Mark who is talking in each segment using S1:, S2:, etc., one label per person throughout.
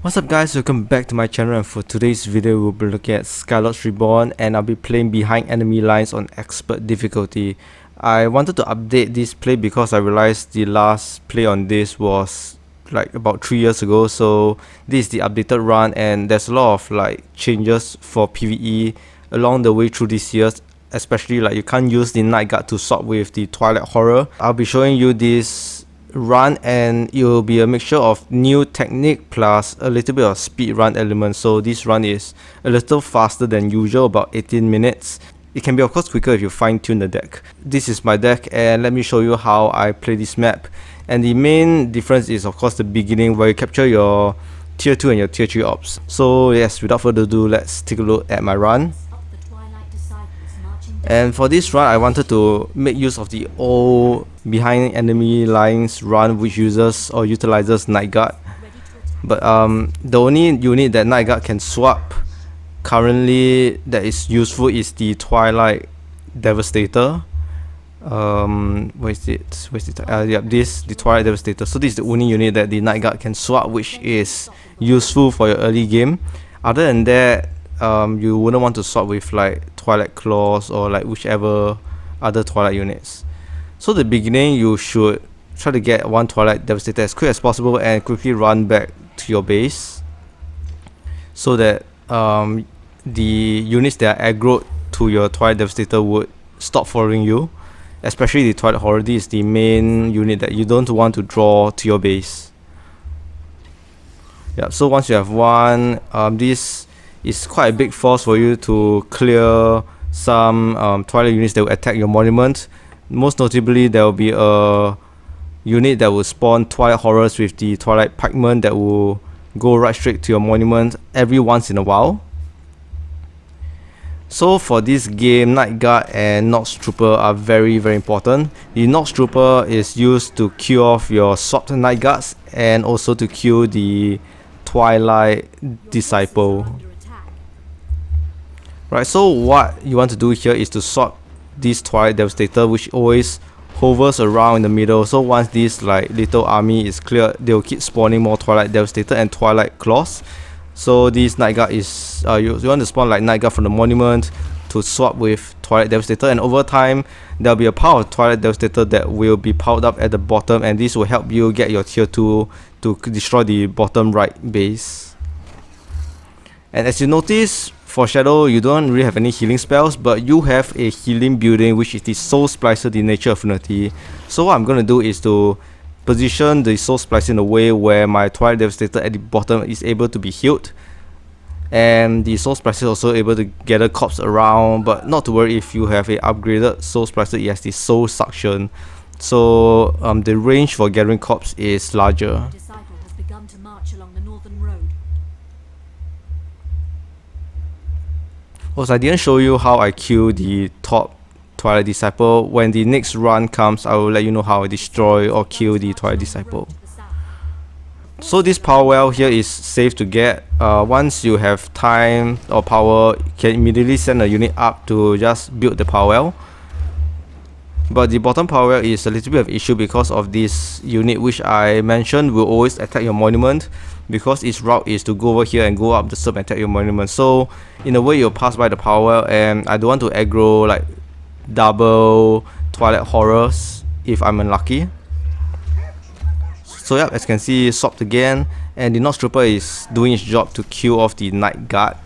S1: What's up guys, welcome back to my channel, and for today's video we'll be looking at Skylords Reborn, and I'll be playing behind enemy lines on expert difficulty. I wanted to update this play because I realized the last play on this was like about 3 years ago, so this is the updated run and there's a lot of like changes for PvE along the way through these years, especially like you can't use the Night Guard to swap with the Twilight Horror. I'll be showing you this run and it will be a mixture of new technique plus a little bit of speed run element, so this run is a little faster than usual, about 18 minutes. It can be of course quicker if you fine tune the deck. This is my deck and let me show you how I play this map. And the main difference is of course the beginning, where you capture your tier 2 and your tier 3 ops. So yes, without further ado, let's take a look at my run. And for this run, I wanted to make use of the old behind enemy lines run, which uses or utilizes Night Guard. But the only unit that Night Guard can swap currently that is useful is the Twilight Devastator. Where's it? The Twilight Devastator. So this is the only unit that the Night Guard can swap, which is useful for your early game. Other than that, you wouldn't want to swap with like Twilight Claws or like whichever other Twilight units. So the beginning, you should try to get one Twilight Devastator as quick as possible and quickly run back to your base, so that the units that are aggroed to your Twilight Devastator would stop following you, especially the Twilight Horror. This is the main unit that you don't want to draw to your base. Yeah, so once you have one, this is quite a big force for you to clear some Twilight units that will attack your monument. Most notably, there will be a unit that will spawn Twilight Horrors with the Twilight Pikemen that will go right straight to your monument every once in a while. So for this game, Night Guard and Nox Trooper are very important. The Nox Trooper is used to kill off your swapped Night Guards and also to kill the Twilight Disciple. Right, so what you want to do here is to swap this Twilight Devastator, which always hovers around in the middle. So once this like little army is cleared, they will keep spawning more Twilight Devastator and Twilight Claws. So this Night Guard is you want to spawn like Night Guard from the monument to swap with Twilight Devastator, and over time there will be a pile of Twilight Devastator that will be piled up at the bottom, and this will help you get your tier 2 to destroy the bottom right base. And as you notice, for Shadow, you don't really have any healing spells, but you have a healing building, which is the Soul Splicer, the Nature Affinity. So what I'm going to do is to position the Soul Splicer in a way where my Twilight Devastator at the bottom is able to be healed, and the Soul Splicer is also able to gather corpse around. But not to worry, if you have a upgraded Soul Splicer, it has the Soul Suction, so the range for gathering corpse is larger. Also, I didn't show you how I kill the top Twilight Disciple. When the next run comes, I will let you know how I destroy or kill the Twilight Disciple. So this power well here is safe to get. Once you have time or power, you can immediately send a unit up to just build the power well. But the bottom power well is a little bit of issue because of this unit, which I mentioned will always attack your monument, because its route is to go over here and go up the sub and attack your monument. So in a way, you'll pass by the power well, and I don't want to aggro like double Twilight Horrors if I'm unlucky. So yeah, as you can see, swapped again, and the Nox Trooper is doing its job to kill off the Night Guard.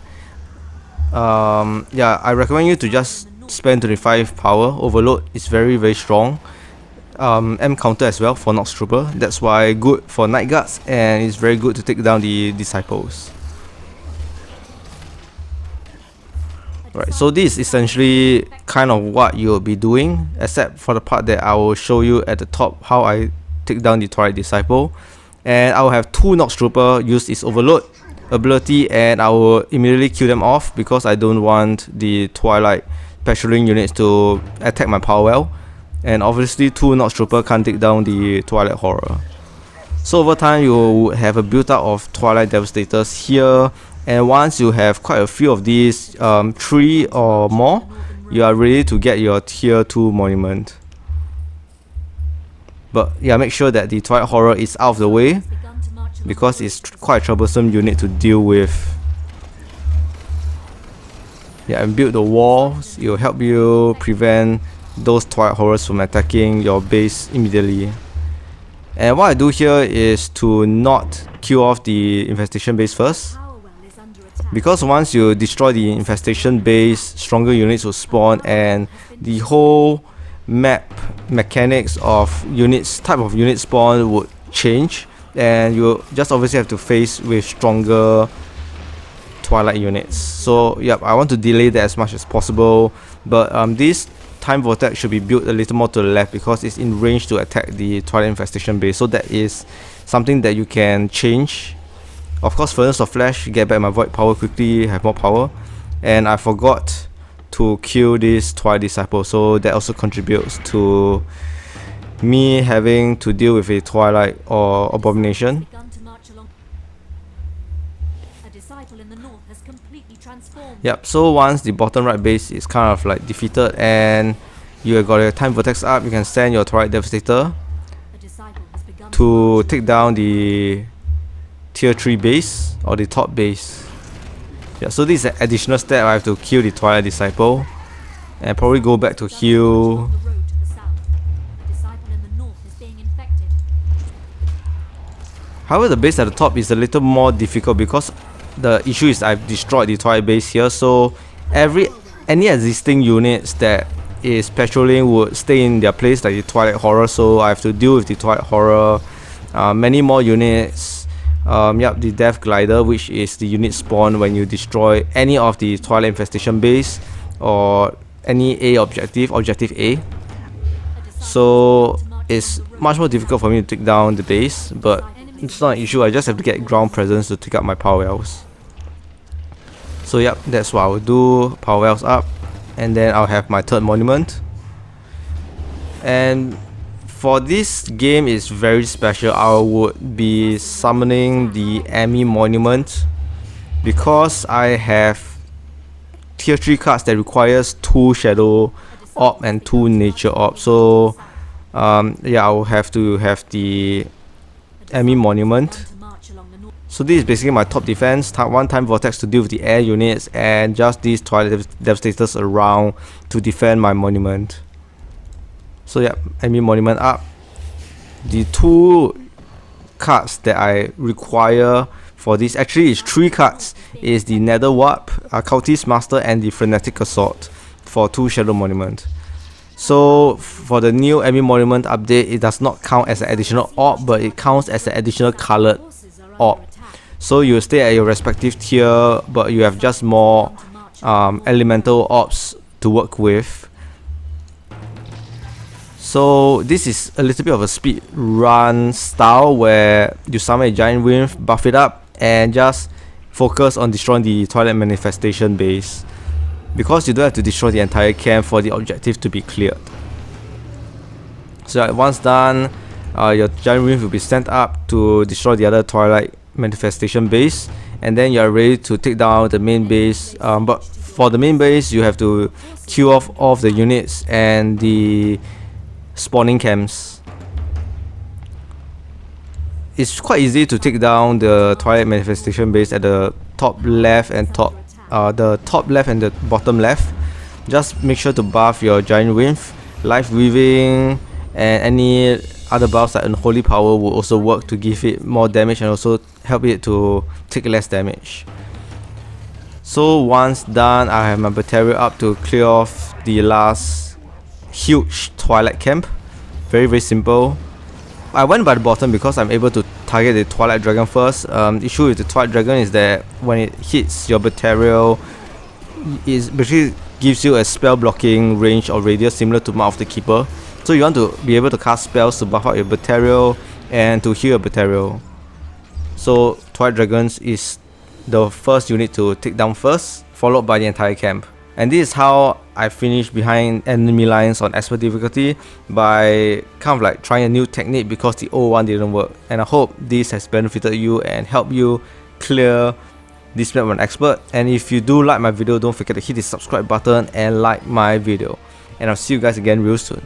S1: Yeah, I recommend you to just spend 25 power. Overload is very strong. M counter as well for Nox Trooper. That's why good for Night Guards, and it's very good to take down the Disciples. Right, so this is essentially kind of what you'll be doing, except for the part that I will show you at the top, how I take down the Twilight Disciple. And I will have 2 Nox Trooper use its Overload ability, and I will immediately kill them off because I don't want the Twilight patrolling units to attack my power well. And obviously 2 Nox Trooper can't take down the Twilight Horror. So over time, you will have a build up of Twilight Devastators here, and once you have quite a few of these, 3 or more, you are ready to get your tier 2 monument. But yeah, make sure that the Twilight Horror is out of the way. because it's quite a troublesome unit to deal with. Yeah, and build the walls. It will help you prevent those Twilight Horrors from attacking your base immediately. And what I do here is to not kill off the infestation base first, because once you destroy the infestation base, stronger units will spawn, and the whole map mechanics of type of unit spawn would change, and you just obviously have to face with stronger Twilight units. So yep, I want to delay that as much as possible, but this Time Vortex should be built a little more to the left because it's in range to attack the Twilight Infestation base. So that is something that you can change. Of course, Furnace of Flesh, get back my Void power quickly, have more power. And I forgot to kill this Twilight Disciple, so that also contributes to me having to deal with a Twilight or Abomination. Yep, so once the bottom right base is kind of like defeated and you have got your Time Vortex up, you can send your Twilight Devastator to take down the tier 3 base or the top base. Yeah, so this is an additional step. I have to kill the Twilight Disciple and probably go back to heal. However, the base at the top is a little more difficult because the issue is I've destroyed the Twilight base here, so any existing units that is patrolling would stay in their place, like the Twilight Horror, so I have to deal with the Twilight Horror, many more units. Yep, the Death Glider, which is the unit spawn when you destroy any of the Twilight Infestation base or any A objective A. So it's much more difficult for me to take down the base, but it's not an issue. I just have to get ground presence to take up my power wells. So yep, that's what I will do. Power wells up, and then I'll have my third monument. And for this game, is very special. I would be summoning the Emmy Monument because I have tier 3 cards that requires 2 Shadow Orb and 2 Nature Orb. So yeah, I will have to have the Emmy Monument. So this is basically my top defense. One Time Vortex to deal with the air units, and just these Twilight Devastators around to defend my monument. So yeah, Emmy Monument up. The 2 cards that I require for this, actually is 3 cards, is the Nether Warp, Cultist Master, and the Frenetic Assault for 2 Shadow Monument. So for the new Emmy Monument update, it does not count as an additional orb, but it counts as an additional colored orb. So you stay at your respective tier, but you have just more elemental orbs to work with. So this is a little bit of a speed run style where you summon a Giant Wind, buff it up, and just focus on destroying the Twilight Manifestation base, because you don't have to destroy the entire camp for the objective to be cleared. So once done, your Giant Wind will be sent up to destroy the other Twilight Manifestation base, and then you are ready to take down the main base. But for the main base, you have to kill off all of the units and the spawning camps. It's quite easy to take down the Twilight Manifestation base at the top left and the top left and the bottom left. Just make sure to buff your Giant Wind, Life Weaving, and any other buffs like Unholy Power will also work to give it more damage and also help it to take less damage. So once done, I have my Batteria up to clear off the last huge Twilight camp. Very simple. I went by the bottom because I'm able to target the Twilight Dragon first. The issue with the Twilight Dragon is that when it hits your Batteria, it basically gives you a spell blocking range or radius similar to Mark of the Keeper. So you want to be able to cast spells to buff out your Batteria and to heal your Batteria. So Twilight Dragons is the first unit to take down first, followed by the entire camp. And this is how I finished behind enemy lines on expert difficulty, by kind of like trying a new technique because the old one didn't work. And I hope this has benefited you and helped you clear this map on expert. And if you do like my video, don't forget to hit the subscribe button and like my video. And I'll see you guys again real soon.